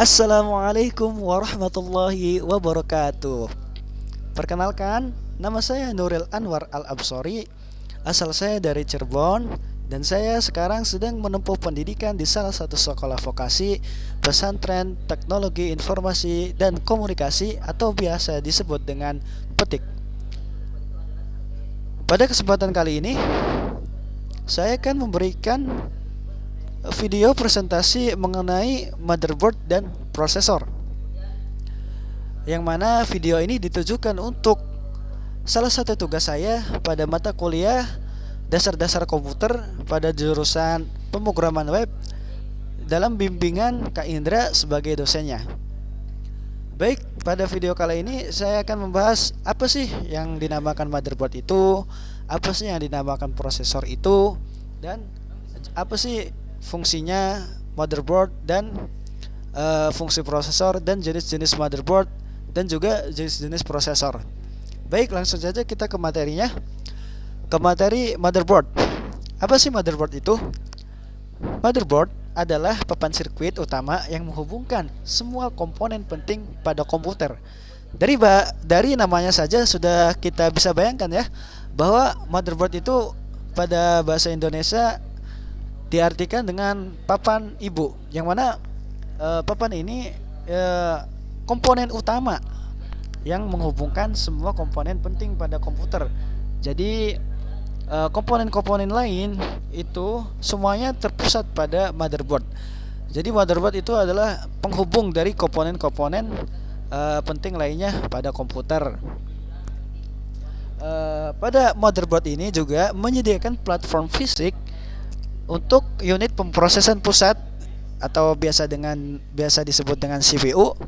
Assalamualaikum warahmatullahi wabarakatuh. Perkenalkan, nama saya Nuril Anwar Al-Absori. Asal saya dari Cirebon dan saya sekarang sedang menempuh pendidikan di salah satu sekolah vokasi pesantren teknologi informasi dan komunikasi atau biasa disebut dengan PETIK. Pada kesempatan kali ini, saya akan memberikan video presentasi mengenai motherboard dan prosesor, yang mana video ini ditujukan untuk salah satu tugas saya pada mata kuliah dasar-dasar komputer pada jurusan pemrograman web dalam bimbingan Kak Indra sebagai dosennya. Baik, pada video kali ini saya akan membahas apa sih yang dinamakan motherboard itu, apa sih yang dinamakan prosesor itu, dan apa sih fungsinya motherboard dan fungsi prosesor dan jenis-jenis motherboard dan juga jenis-jenis prosesor. Baik, langsung saja kita ke materinya. Ke materi motherboard. Apa sih motherboard itu? Motherboard adalah papan sirkuit utama yang menghubungkan semua komponen penting pada komputer. Dari namanya saja sudah kita bisa bayangkan ya, bahwa motherboard itu pada bahasa Indonesia diartikan dengan papan ibu, yang mana papan ini komponen utama yang menghubungkan semua komponen penting pada komputer. Jadi komponen-komponen lain itu semuanya terpusat pada motherboard. Jadi motherboard itu adalah penghubung dari komponen-komponen penting lainnya pada komputer. Pada motherboard ini juga menyediakan platform fisik untuk unit pemrosesan pusat atau biasa disebut dengan CPU,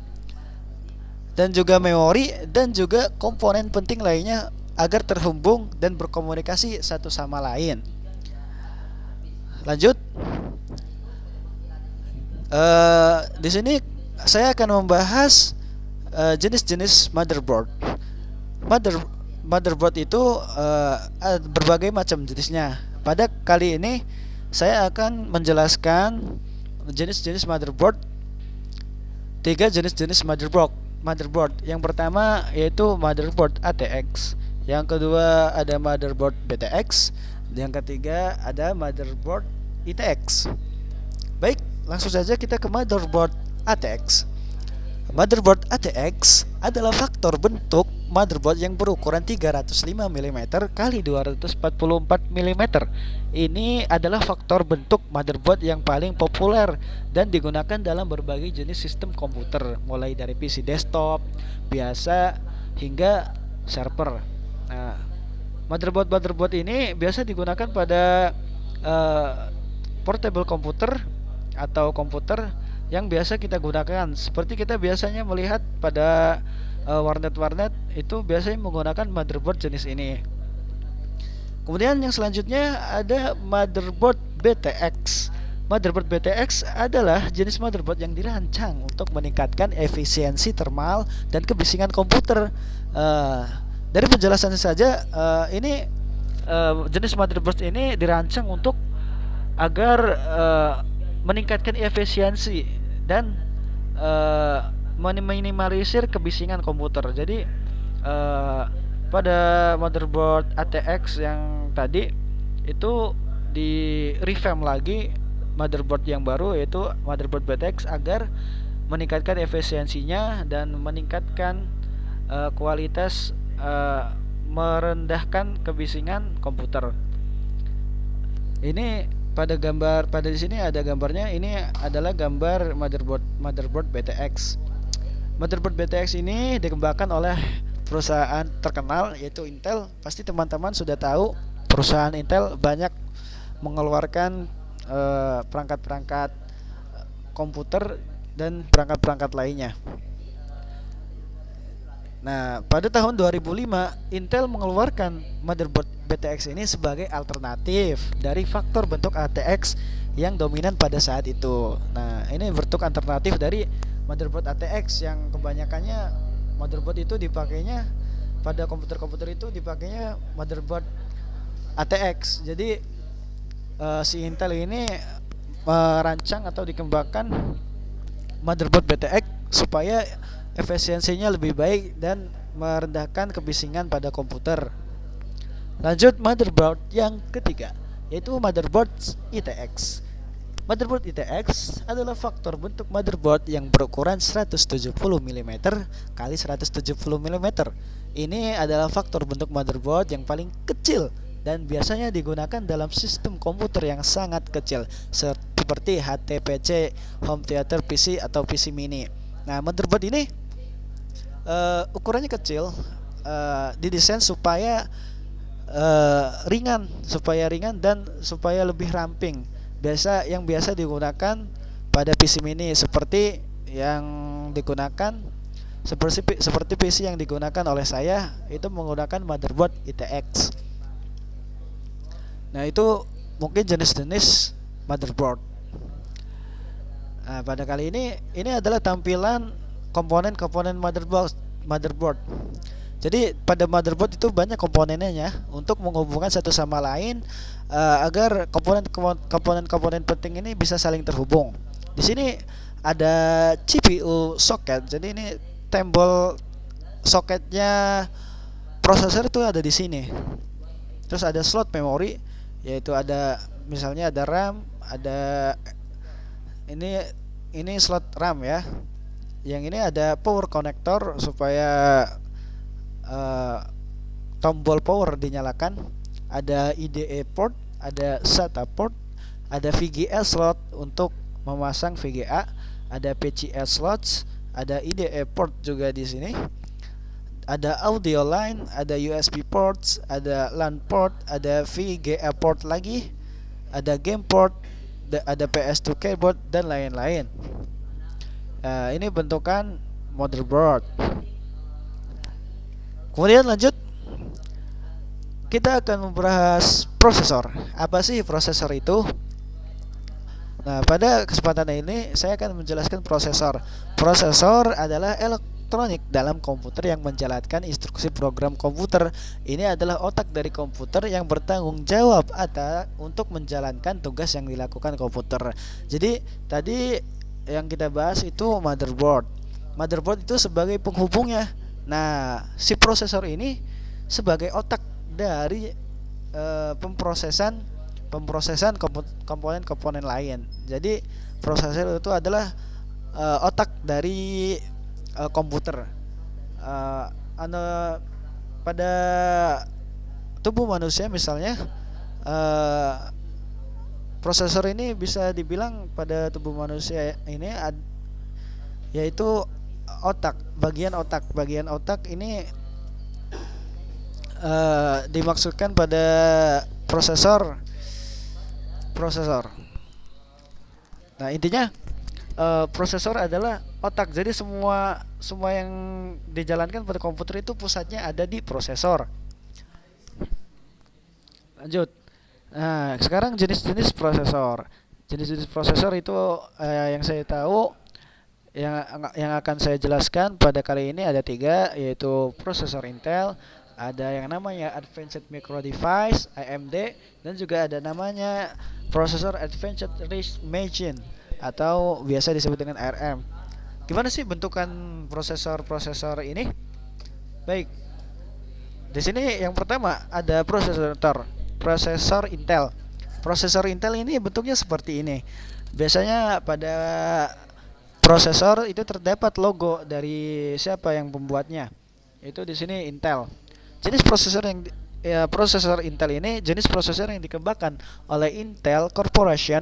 dan juga memori dan juga komponen penting lainnya agar terhubung dan berkomunikasi satu sama lain. Lanjut. Di sini saya akan membahas jenis-jenis motherboard. Motherboard itu berbagai macam jenisnya. Pada kali ini saya akan menjelaskan jenis-jenis motherboard. 3 jenis-jenis motherboard. Yang pertama yaitu motherboard ATX. Yang kedua ada motherboard BTX. Yang ketiga ada motherboard ITX. Baik, langsung saja kita ke motherboard ATX. Motherboard ATX adalah faktor bentuk motherboard yang berukuran 305 mm kali 244 mm. Ini adalah faktor bentuk motherboard yang paling populer dan digunakan dalam berbagai jenis sistem komputer, mulai dari PC desktop biasa hingga server. Nah, motherboard ini biasa digunakan pada portable komputer atau komputer yang biasa kita gunakan. Seperti kita biasanya melihat pada warnet itu biasanya menggunakan motherboard jenis ini. Kemudian yang selanjutnya ada motherboard BTX. Motherboard BTX adalah jenis motherboard yang dirancang untuk meningkatkan efisiensi thermal dan kebisingan komputer. Dari penjelasannya saja, ini jenis motherboard ini dirancang untuk agar meningkatkan efisiensi dan meminimalisir kebisingan komputer. Jadi pada motherboard ATX yang tadi itu di revamp lagi motherboard yang baru, yaitu motherboard BTX, agar meningkatkan efisiensinya dan meningkatkan kualitas, merendahkan kebisingan komputer. Ini pada di sini ada gambarnya. Ini adalah gambar motherboard BTX. Motherboard BTX ini dikembangkan oleh perusahaan terkenal yaitu Intel. Pasti teman-teman sudah tahu perusahaan Intel banyak mengeluarkan perangkat-perangkat komputer dan perangkat-perangkat lainnya. Nah, pada tahun 2005 Intel mengeluarkan motherboard BTX ini sebagai alternatif dari faktor bentuk ATX yang dominan pada saat itu. Nah, ini bentuk alternatif dari motherboard ATX yang kebanyakannya motherboard itu dipakainya pada komputer-komputer itu dipakainya motherboard ATX. Jadi si Intel ini merancang atau dikembangkan motherboard BTX supaya efisiensinya lebih baik dan merendahkan kebisingan pada komputer. Lanjut motherboard yang ketiga, yaitu motherboard ITX. Motherboard ITX adalah faktor bentuk motherboard yang berukuran 170 mm kali 170 mm. Ini adalah faktor bentuk motherboard yang paling kecil dan biasanya digunakan dalam sistem komputer yang sangat kecil seperti HTPC, home theater PC atau PC mini. Nah, motherboard ini ukurannya kecil, didesain supaya ringan dan supaya lebih ramping. Yang biasa digunakan pada PC mini seperti PC yang digunakan oleh saya itu menggunakan motherboard ITX. Nah, itu mungkin jenis-jenis motherboard. Nah, pada kali ini adalah tampilan komponen-komponen motherboard. Jadi pada motherboard itu banyak komponennya ya, untuk menghubungkan satu sama lain agar komponen penting ini bisa saling terhubung. Di sini ada CPU socket. Jadi ini tombol soketnya prosesor itu ada di sini. Terus ada slot memori, yaitu ada misalnya ada RAM, ada ini slot RAM ya. Yang ini ada power connector supaya tombol power dinyalakan, ada IDE port, ada SATA port, ada VGA slot untuk memasang VGA, ada PCIe slots, ada IDE port juga di sini, ada audio line, ada USB ports, ada LAN port, ada VGA port lagi, ada game port, ada PS2 keyboard dan lain-lain. Nah, ini bentukan motherboard. Kemudian lanjut, kita akan membahas prosesor. Apa sih prosesor itu? Nah, pada kesempatan ini saya akan menjelaskan prosesor. Prosesor adalah elektronik dalam komputer yang menjalankan instruksi program komputer. Ini adalah otak dari komputer yang bertanggung jawab untuk menjalankan tugas yang dilakukan komputer. Jadi tadi yang kita bahas itu motherboard. Motherboard itu sebagai penghubungnya. Nah, si prosesor ini sebagai otak dari pemrosesan komponen-komponen lain. Jadi prosesor itu adalah otak dari komputer. Pada tubuh manusia misalnya, prosesor ini bisa dibilang pada tubuh manusia ini yaitu bagian otak ini dimaksudkan pada prosesor. Nah, intinya prosesor adalah otak. Jadi semua yang dijalankan pada komputer itu pusatnya ada di prosesor. Lanjut. Nah, sekarang jenis-jenis prosesor. Jenis-jenis prosesor itu yang saya tahu, yang akan saya jelaskan pada kali ini ada 3, yaitu prosesor Intel, ada yang namanya Advanced Micro Device AMD, dan juga ada namanya prosesor Advanced Real Machine atau biasa disebut dengan ARM. Gimana sih bentukan prosesor ini? Baik. Di sini yang pertama ada prosesor Intel. Prosesor Intel ini bentuknya seperti ini. Biasanya pada prosesor itu terdapat logo dari siapa yang membuatnya. Itu di sini Intel. Jenis prosesor Intel ini jenis prosesor yang dikembangkan oleh Intel Corporation.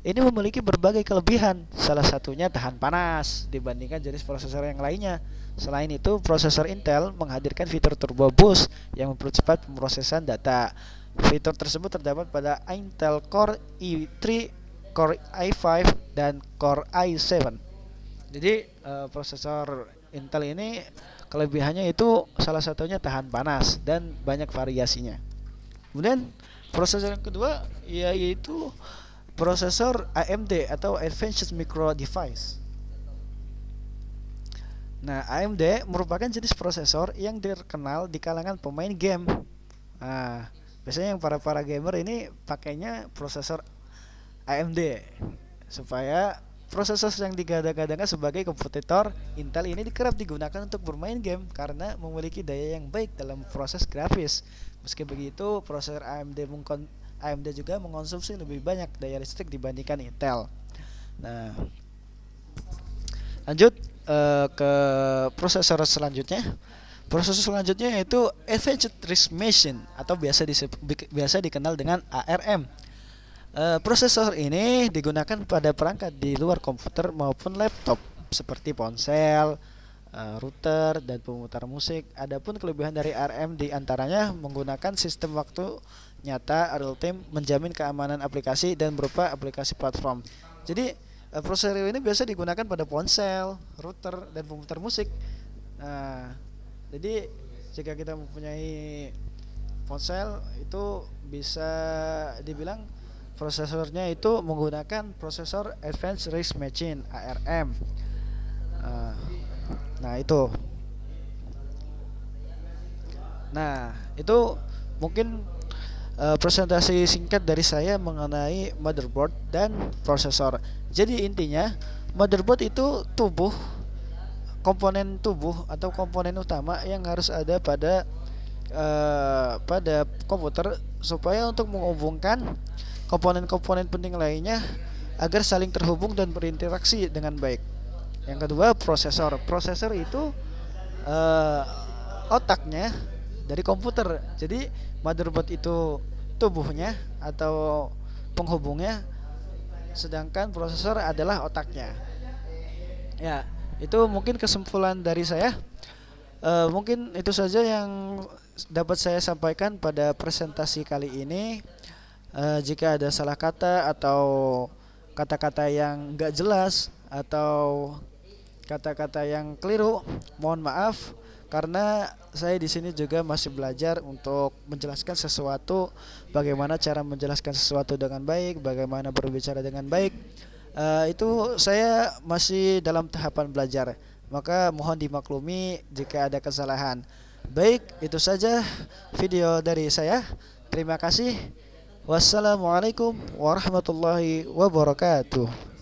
Ini memiliki berbagai kelebihan. Salah satunya tahan panas dibandingkan jenis prosesor yang lainnya. Selain itu, prosesor Intel menghadirkan fitur turbo boost yang mempercepat pemrosesan data. Fitur tersebut terdapat pada Intel Core i3, Core i5, dan Core i7. Jadi prosesor Intel ini kelebihannya itu salah satunya tahan panas dan banyak variasinya. Kemudian prosesor yang kedua yaitu prosesor AMD atau Advanced Micro Device. Nah, AMD merupakan jenis prosesor yang terkenal di kalangan pemain game. Nah, biasanya yang para gamer ini pakainya prosesor AMD supaya prosesor yang digadang-gadangkan sebagai kompetitor Intel ini kerap digunakan untuk bermain game karena memiliki daya yang baik dalam proses grafis. Meski begitu, prosesor AMD juga mengonsumsi lebih banyak daya listrik dibandingkan Intel. Nah, lanjut ke prosesor selanjutnya. Prosesor selanjutnya yaitu Advanced RISC Machine atau biasa dikenal dengan ARM. Prosesor ini digunakan pada perangkat di luar komputer maupun laptop seperti ponsel, router, dan pemutar musik. Adapun kelebihan dari ARM diantaranya menggunakan sistem waktu nyata real time, menjamin keamanan aplikasi dan berupa aplikasi platform. Jadi prosesor ini biasa digunakan pada ponsel, router, dan pemutar musik. Nah, jadi jika kita mempunyai ponsel itu bisa dibilang prosesornya itu menggunakan prosesor Advanced RISC Machine ARM. Nah itu. Nah itu mungkin presentasi singkat dari saya mengenai motherboard dan prosesor. Jadi intinya motherboard itu komponen tubuh atau komponen utama yang harus ada pada komputer supaya untuk menghubungkan komponen-komponen penting lainnya agar saling terhubung dan berinteraksi dengan baik. Yang kedua, prosesor. Prosesor itu otaknya dari komputer. Jadi motherboard itu tubuhnya atau penghubungnya, sedangkan prosesor adalah otaknya. Ya, itu mungkin kesimpulan dari saya. Mungkin itu saja yang dapat saya sampaikan pada presentasi kali ini. Jika ada salah kata atau kata-kata yang enggak jelas atau kata-kata yang keliru, mohon maaf karena saya di sini juga masih belajar untuk menjelaskan sesuatu, bagaimana cara menjelaskan sesuatu dengan baik, bagaimana berbicara dengan baik. Itu saya masih dalam tahapan belajar, maka mohon dimaklumi jika ada kesalahan. Baik, itu saja video dari saya. Terima kasih. Wassalamualaikum warahmatullahi wabarakatuh.